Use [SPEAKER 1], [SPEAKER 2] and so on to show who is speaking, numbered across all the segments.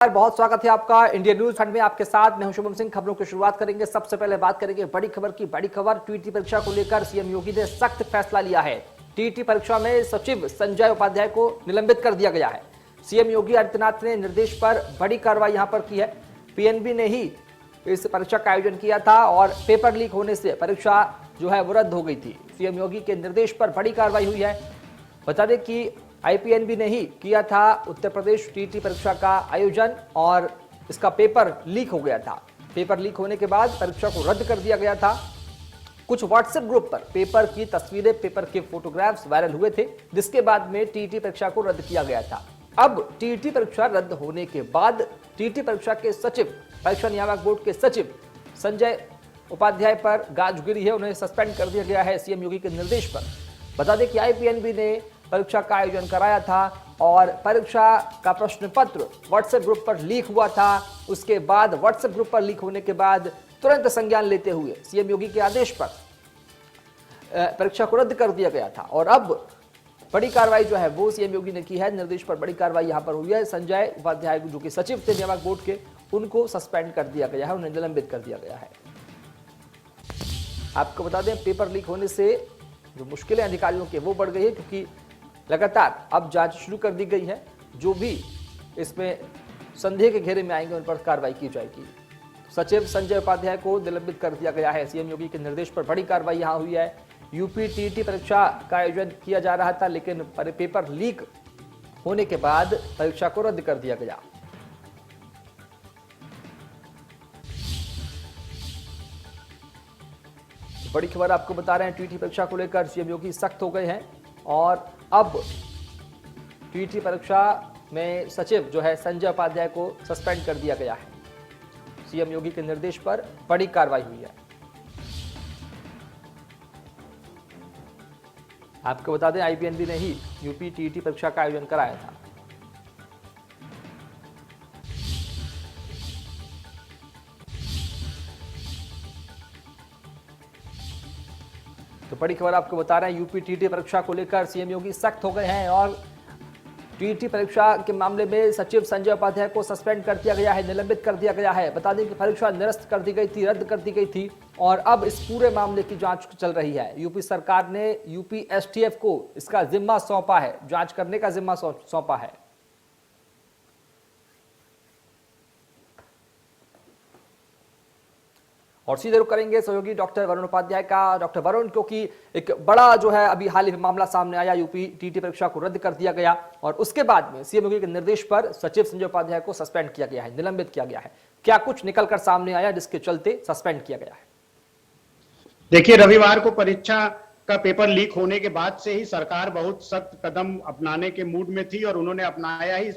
[SPEAKER 1] बहुत स्वागत है आपका इंडिया न्यूज फंड में। आपके साथ मैं हूं शुभम सिंह। खबरों की शुरुआत करेंगे। सबसे पहले बात करेंगे बड़ी खबर की। बड़ी खबर, टीईटी परीक्षा को लेकर सीएम योगी ने सख्त फैसला लिया है। टीईटी परीक्षा में सचिव संजय उपाध्याय को निलंबित कर दिया गया है। सीएम योगी आदित्यनाथ ने निर्देश पर बड़ी कार्रवाई यहां पर की है। पीएनबी ने ही इस परीक्षा का आयोजन किया था और पेपर लीक होने से परीक्षा जो है वो रद्द हो गई थी। सीएम योगी के निर्देश पर बड़ी कार्रवाई हुई है। बता दें कि आईपीएनबी ने ही किया था उत्तर प्रदेश टीईटी परीक्षा का आयोजन और इसका पेपर लीक हो गया था। पेपर लीक होने के बाद परीक्षा को रद्द कर दिया गया था। कुछ व्हाट्सएप ग्रुप पर पेपर की तस्वीरें, पेपर के फोटोग्राफ्स वायरल हुए थे, जिसके बाद में टीईटी परीक्षा को रद्द किया गया था। अब टीईटी परीक्षा रद्द होने के बाद टीईटी परीक्षा के सचिव, परीक्षा नियामक बोर्ड के सचिव संजय उपाध्याय पर गाज गिरी है। उन्हें सस्पेंड कर दिया गया है सीएम योगी के निर्देश पर। बता दें कि आईपीएनबी ने परीक्षा का आयोजन कराया था और परीक्षा का प्रश्न पत्र व्हाट्सएप ग्रुप पर लीक हुआ था। उसके बाद व्हाट्सएप ग्रुप पर लीक होने के बाद तुरंत संज्ञान लेते हुए सीएम योगी के आदेश पर परीक्षा को रद्द कर दिया गया था। और अब बड़ी कार्रवाई जो है वो सीएम योगी ने की है। निर्देश पर बड़ी कार्रवाई यहां पर हुई है। संजय उपाध्याय जो कि सचिव थे नियामक बोर्ड के, उनको सस्पेंड कर दिया गया है, उन्हें निलंबित कर दिया गया है। आपको बता दें, पेपर लीक होने से जो मुश्किलें अधिकारियों के वो बढ़ गई है, क्योंकि लगातार अब जांच शुरू कर दी गई है। जो भी इसमें संदेह के घेरे में आएंगे उन पर कार्रवाई की जाएगी। सचिव संजय उपाध्याय को निलंबित कर दिया गया है। सीएम योगी के निर्देश पर बड़ी कार्रवाई यहां हुई है। यूपी टीईटी परीक्षा का आयोजन किया जा रहा था, लेकिन पेपर लीक होने के बाद परीक्षा को रद्द कर दिया गया। बड़ी खबर आपको बता रहे हैं, टीईटी परीक्षा को लेकर सीएम योगी सख्त हो गए हैं और अब टीईटी परीक्षा में सचिव जो है संजय उपाध्याय को सस्पेंड कर दिया गया है। सीएम योगी के निर्देश पर बड़ी कार्रवाई हुई है। आपको बता दें, आईपीएनबी ने ही यूपी टीईटी परीक्षा का आयोजन कराया था। तो बड़ी खबर आपको बता रहे हैं, यूपी टीईटी परीक्षा को लेकर सीएम योगी सख्त हो गए हैं और टीईटी परीक्षा के मामले में सचिव संजय उपाध्याय को सस्पेंड कर दिया गया है, निलंबित कर दिया गया है। बता दें कि परीक्षा निरस्त कर दी गई थी, रद्द कर दी गई थी और अब इस पूरे मामले की जांच चल रही है। यूपी सरकार ने यूपी एसटीएफ को इसका जिम्मा सौंपा है, जांच करने का जिम्मा सौंपा है। और सीधे रुख करेंगे सहयोगी डॉक्टर वरुण उपाध्याय का। डॉक्टर वरुण, क्योंकि एक बड़ा जो है अभी हाल ही में मामला सामने आया, यूपी टीईटी परीक्षा को रद्द कर दिया गया और उसके बाद में सीएम योगी के निर्देश पर सचिव संजय उपाध्याय को सस्पेंड किया गया है, निलंबित किया गया है। क्या कुछ निकलकर सामने आया जिसके चलते सस्पेंड किया गया है?
[SPEAKER 2] देखिए, रविवार को परीक्षा का पेपर लीक होने के बाद से ही सरकार बहुत सख्त कदम अपनाने के मूड में थी और उन्होंने अपनाया ही।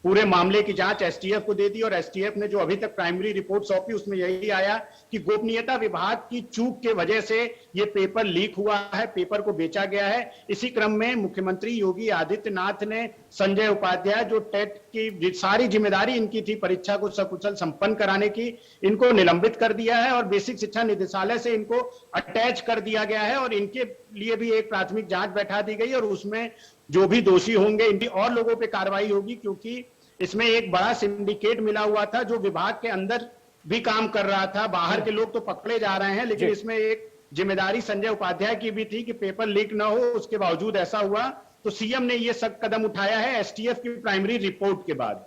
[SPEAKER 2] पूरे मामले की जांच एसटीएफ को दे दी और एसटीएफ ने जो अभी तक प्राइमरी रिपोर्ट सौंपी उसमें यही आया कि गोपनीयता विभाग की चूक के वजह से ये पेपर लीक हुआ है, पेपर को बेचा गया है। इसी क्रम में मुख्यमंत्री योगी आदित्यनाथ ने संजय उपाध्याय, जो टेट की सारी जिम्मेदारी इनकी थी परीक्षा को सकुशल संपन्न कराने की, इनको निलंबित कर दिया है और बेसिक शिक्षा निदेशालय से इनको अटैच कर दिया गया है और इनके लिए भी एक प्राथमिक जांच बैठा दी गई और उसमें जो भी दोषी होंगे इनकी और लोगों पे कार्रवाई होगी, क्योंकि इसमें एक बड़ा सिंडिकेट मिला हुआ था जो विभाग के अंदर भी काम कर रहा था। बाहर के लोग तो पकड़े जा रहे हैं, लेकिन इसमें एक जिम्मेदारी संजय उपाध्याय की भी थी कि पेपर लीक ना हो। उसके बावजूद ऐसा हुआ तो सीएम ने यह सख्त कदम उठाया है एसटीएफ की प्राइमरी रिपोर्ट के बाद।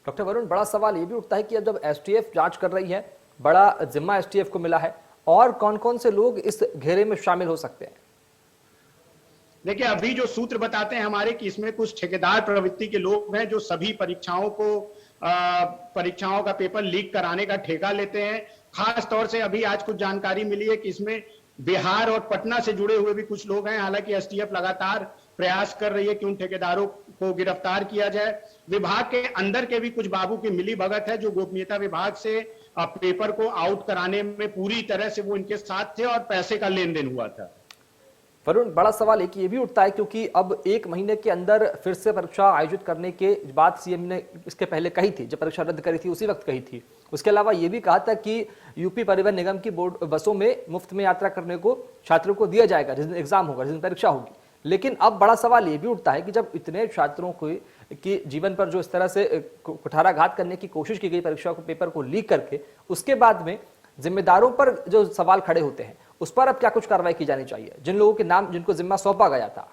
[SPEAKER 1] डॉक्टर वरुण, बड़ा सवाल ये भी उठता है कि अब जब एसटीएफ जांच कर रही है, बड़ा जिम्मा एसटीएफ को मिला है, और कौन कौन से लोग इस घेरे में शामिल हो सकते हैं?
[SPEAKER 2] देखिए, अभी जो सूत्र बताते हैं हमारे कि इसमें कुछ ठेकेदार प्रवृत्ति के लोग हैं जो सभी परीक्षाओं का पेपर लीक कराने का ठेका लेते हैं। खास तौर से अभी आज कुछ जानकारी मिली है कि इसमें बिहार और पटना से जुड़े हुए भी कुछ लोग हैं। हालांकि एसटीएफ लगातार प्रयास कर रही है कि उन ठेकेदारों को गिरफ्तार किया जाए। विभाग के अंदर के भी कुछ बाबू की मिली भगत है जो गोपनीयता विभाग से पेपर को आउट कराने में पूरी तरह से वो इनके साथ थे और पैसे का लेन देन हुआ था।
[SPEAKER 1] वरुण, बड़ा सवाल एक ये भी उठता है, क्योंकि अब एक महीने के अंदर फिर से परीक्षा आयोजित करने के बात सीएम ने इसके पहले कही थी, जब परीक्षा रद्द करी थी उसी वक्त कही थी। उसके अलावा ये भी कहा था कि यूपी परिवहन निगम की बोर्ड बसों में मुफ्त में यात्रा करने को छात्रों को दिया जाएगा जिस दिन एग्जाम होगा, जिस दिन परीक्षा होगी। लेकिन अब बड़ा सवाल ये भी उठता है कि जब इतने छात्रों को कि जीवन पर जो इस तरह से कुठाराघात करने की कोशिश की गई परीक्षा को, पेपर को लीक करके, उसके बाद में जिम्मेदारों पर जो सवाल खड़े होते हैं उस पर अब क्या कुछ कार्रवाई की जानी चाहिए, जिन लोगों के नाम जिनको जिम्मा सौंपा गया था?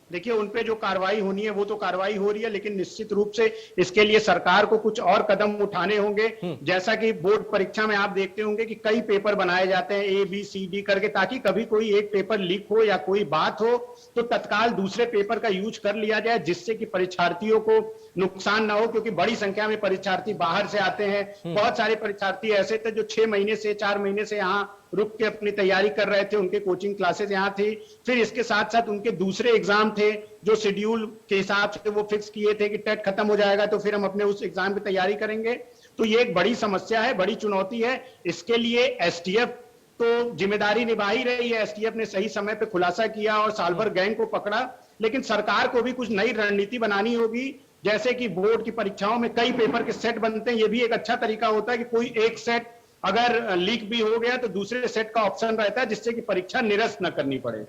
[SPEAKER 2] देखिए, उन पे जो कार्रवाई होनी है वो तो कार्रवाई हो रही है, लेकिन निश्चित रूप से इसके लिए सरकार को कुछ और कदम उठाने होंगे। जैसा कि बोर्ड परीक्षा में आप देखते होंगे कि कई पेपर बनाए जाते हैं ABCD करके, ताकि कभी कोई एक पेपर लीक हो या कोई बात हो तो तत्काल दूसरे पेपर का यूज कर लिया जाए, जिससे कि परीक्षार्थियों को नुकसान ना हो, क्योंकि बड़ी संख्या में परीक्षार्थी बाहर से आते हैं। बहुत सारे परीक्षार्थी ऐसे थे जो 6 महीने से 4 महीने से यहाँ रुक के अपनी तैयारी कर रहे थे, उनके कोचिंग क्लासेस यहाँ थी। फिर इसके साथ साथ उनके दूसरे एग्जाम थे जो शेड्यूल के हिसाब से वो फिक्स किए थे कि टेट खत्म हो जाएगा तो फिर हम अपने उस एग्जाम की तैयारी करेंगे। तो ये एक बड़ी समस्या है, बड़ी चुनौती है। इसके लिए एसटीएफ तो जिम्मेदारी निभा ही रही है। एसटीएफ ने सही समय पे खुलासा किया और साल भर गैंग को पकड़ा, लेकिन सरकार को भी कुछ नई रणनीति बनानी होगी। जैसे कि बोर्ड की परीक्षाओं में कई पेपर के सेट बनते हैं, ये भी एक अच्छा तरीका होता है कि कोई एक सेट अगर लीक भी हो गया तो दूसरे सेट का ऑप्शन रहता है, जिससे कि परीक्षा निरस्त न करनी पड़े।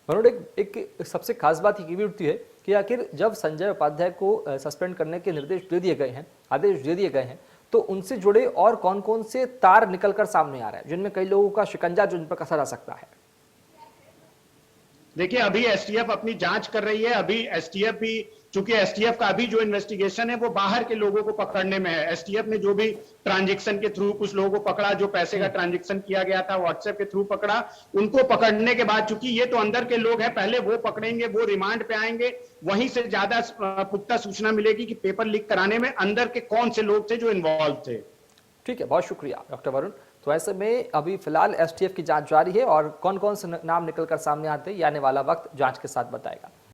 [SPEAKER 1] वरुण, एक सबसे खास बात ये भी उठती है कि आखिर जब संजय उपाध्याय को सस्पेंड करने के निर्देश दे दिए गए हैं, आदेश दे दिए गए हैं, तो उनसे जुड़े और कौन कौन से तार निकलकर सामने आ रहे हैं जिनमें कई लोगों का शिकंजा जो इन पर कसा जा सकता है?
[SPEAKER 2] देखिए, अभी एसटीएफ अपनी जांच कर रही है। अभी एसटीएफ भी, चूंकि एसटीएफ का अभी जो इन्वेस्टिगेशन है वो बाहर के लोगों को पकड़ने में है। एसटीएफ ने जो भी ट्रांजैक्शन के थ्रू कुछ लोगों को पकड़ा, जो पैसे का ट्रांजैक्शन किया गया था व्हाट्सएप के थ्रू पकड़ा, उनको पकड़ने के बाद, चूंकि ये तो अंदर के लोग हैं, पहले वो पकड़ेंगे, वो रिमांड पे आएंगे, वहीं से ज्यादा पुख्ता सूचना मिलेगी कि पेपर लीक कराने में अंदर के कौन से लोग थे जो इन्वॉल्व थे।
[SPEAKER 1] ठीक है, बहुत शुक्रिया डॉक्टर वरुण। तो ऐसे में अभी फिलहाल एसटीएफ की जांच जारी है और कौन कौन से नाम निकलकर सामने आते हैं ये आने वाला वक्त जांच के साथ बताएगा।